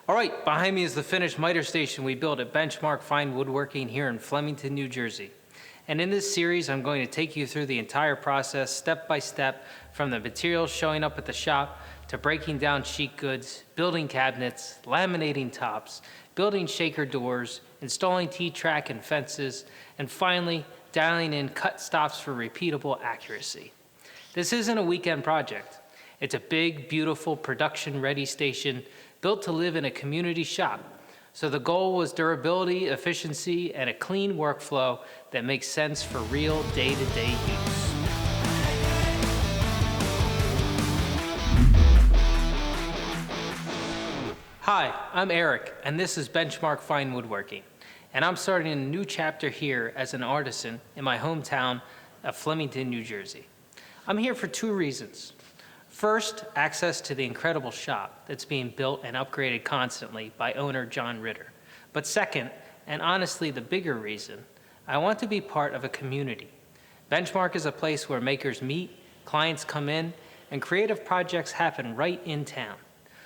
All right, behind me is the finished miter station we built at Benchmark Fine Woodworking here in Flemington, New Jersey. And in this series, I'm going to take you through the entire process, step by step, from the materials showing up at the shop to breaking down sheet goods, building cabinets, laminating tops, building shaker doors, installing T-track and fences, and finally, dialing in cut stops for repeatable accuracy. This isn't a weekend project. It's a big, beautiful, production-ready station built to live in a community shop. So the goal was durability, efficiency, and a clean workflow that makes sense for real day-to-day use. Hi, I'm Eric, and this is Benchmark Fine Woodworking. And I'm starting a new chapter here as an artisan in my hometown of Flemington, New Jersey. I'm here for two reasons. First, access to the incredible shop that's being built and upgraded constantly by owner John Ritter. But second, and honestly the bigger reason, I want to be part of a community. Benchmark is a place where makers meet, clients come in, and creative projects happen right in town.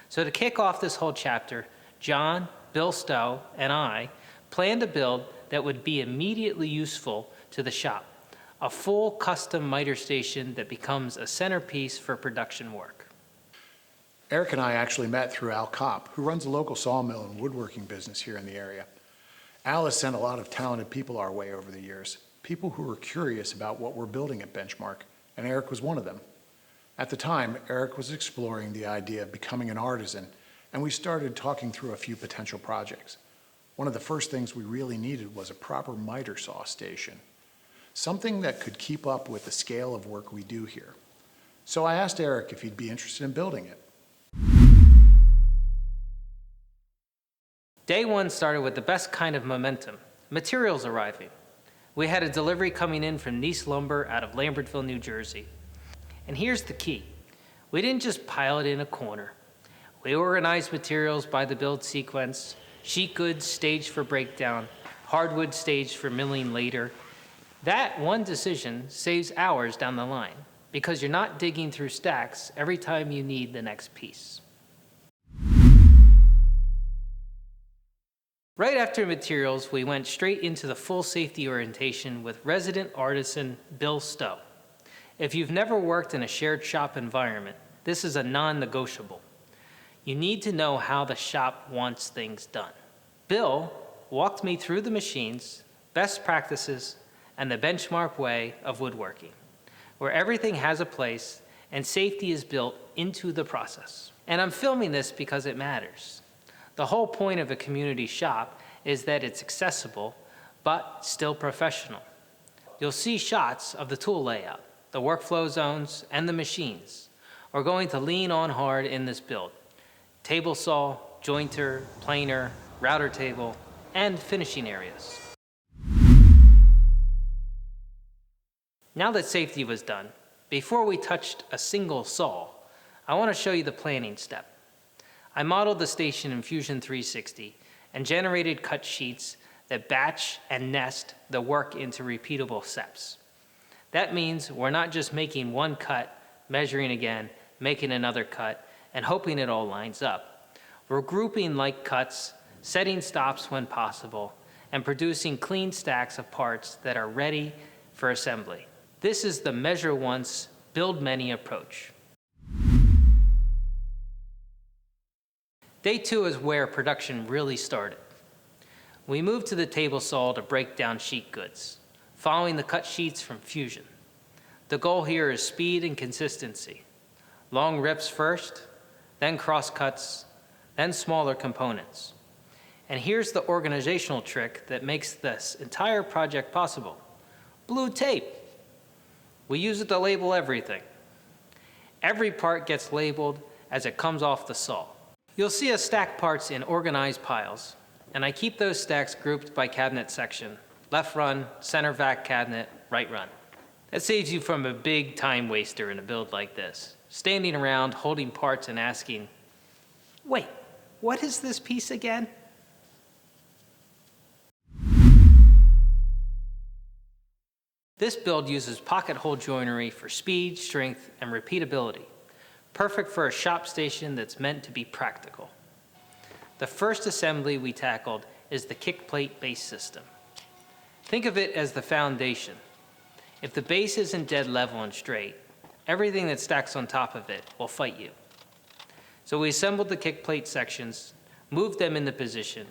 So to kick off this whole chapter, John, Bill Stowe, and I planned a build that would be immediately useful to the shop. A full custom miter station that becomes a centerpiece for production work. Eric and I actually met through Al Kopp, who runs a local sawmill and woodworking business here in the area. Al has sent a lot of talented people our way over the years, people who were curious about what we're building at Benchmark, and Eric was one of them. At the time, Eric was exploring the idea of becoming an artisan, and we started talking through a few potential projects. One of the first things we really needed was a proper miter saw station. Something that could keep up with the scale of work we do here. So I asked Eric if he'd be interested in building it. Day one started with the best kind of momentum, materials arriving. We had a delivery coming in from Nice Lumber out of Lambertville, New Jersey. And here's the key. We didn't just pile it in a corner. We organized materials by the build sequence, sheet goods staged for breakdown, hardwood staged for milling later. That one decision saves hours down the line because you're not digging through stacks every time you need the next piece. Right after materials, we went straight into the full safety orientation with resident artisan Bill Stowe. If you've never worked in a shared shop environment, this is a non-negotiable. You need to know how the shop wants things done. Bill walked me through the machines, best practices, and the Benchmark way of woodworking, where everything has a place and safety is built into the process. And I'm filming this because it matters. The whole point of a community shop is that it's accessible, but still professional. You'll see shots of the tool layout, the workflow zones, and the machines. We're going to lean on hard in this build. Table saw, jointer, planer, router table, and finishing areas. Now that safety was done, before we touched a single saw, I want to show you the planning step. I modeled the station in Fusion 360 and generated cut sheets that batch and nest the work into repeatable steps. That means we're not just making one cut, measuring again, making another cut, and hoping it all lines up. We're grouping like cuts, setting stops when possible, and producing clean stacks of parts that are ready for assembly. This is the measure once, build many approach. Day two is where production really started. We moved to the table saw to break down sheet goods, following the cut sheets from Fusion. The goal here is speed and consistency. Long rips first, then cross cuts, then smaller components. And here's the organizational trick that makes this entire project possible. Blue tape. We use it to label everything. Every part gets labeled as it comes off the saw. You'll see us stack parts in organized piles, and I keep those stacks grouped by cabinet section. Left run, center vac cabinet, right run. That saves you from a big time waster in a build like this. Standing around, holding parts and asking, wait, what is this piece again? This build uses pocket hole joinery for speed, strength, and repeatability. Perfect for a shop station that's meant to be practical. The first assembly we tackled is the kickplate base system. Think of it as the foundation. If the base isn't dead level and straight, everything that stacks on top of it will fight you. So we assembled the kickplate sections, moved them into position,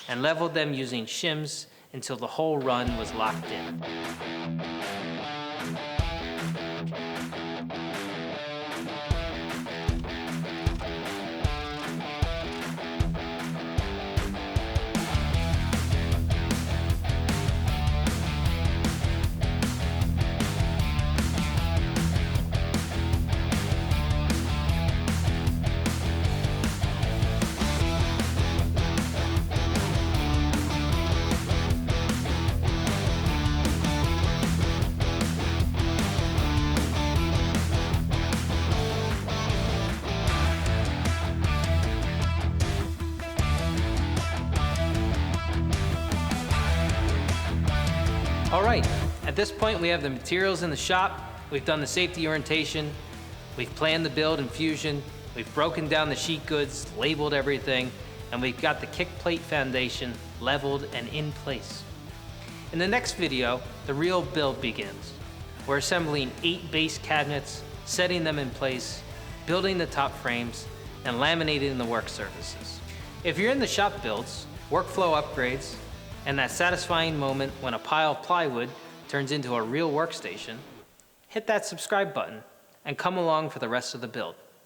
and leveled them using shims until the whole run was locked in. All right, at this point we have the materials in the shop, we've done the safety orientation, we've planned the build and fusion, we've broken down the sheet goods, labeled everything, and we've got the kickplate foundation leveled and in place. In the next video, the real build begins. We're assembling 8 base cabinets, setting them in place, building the top frames, and laminating the work surfaces. If you're in the shop builds, workflow upgrades, and that satisfying moment when a pile of plywood turns into a real workstation, hit that subscribe button and come along for the rest of the build.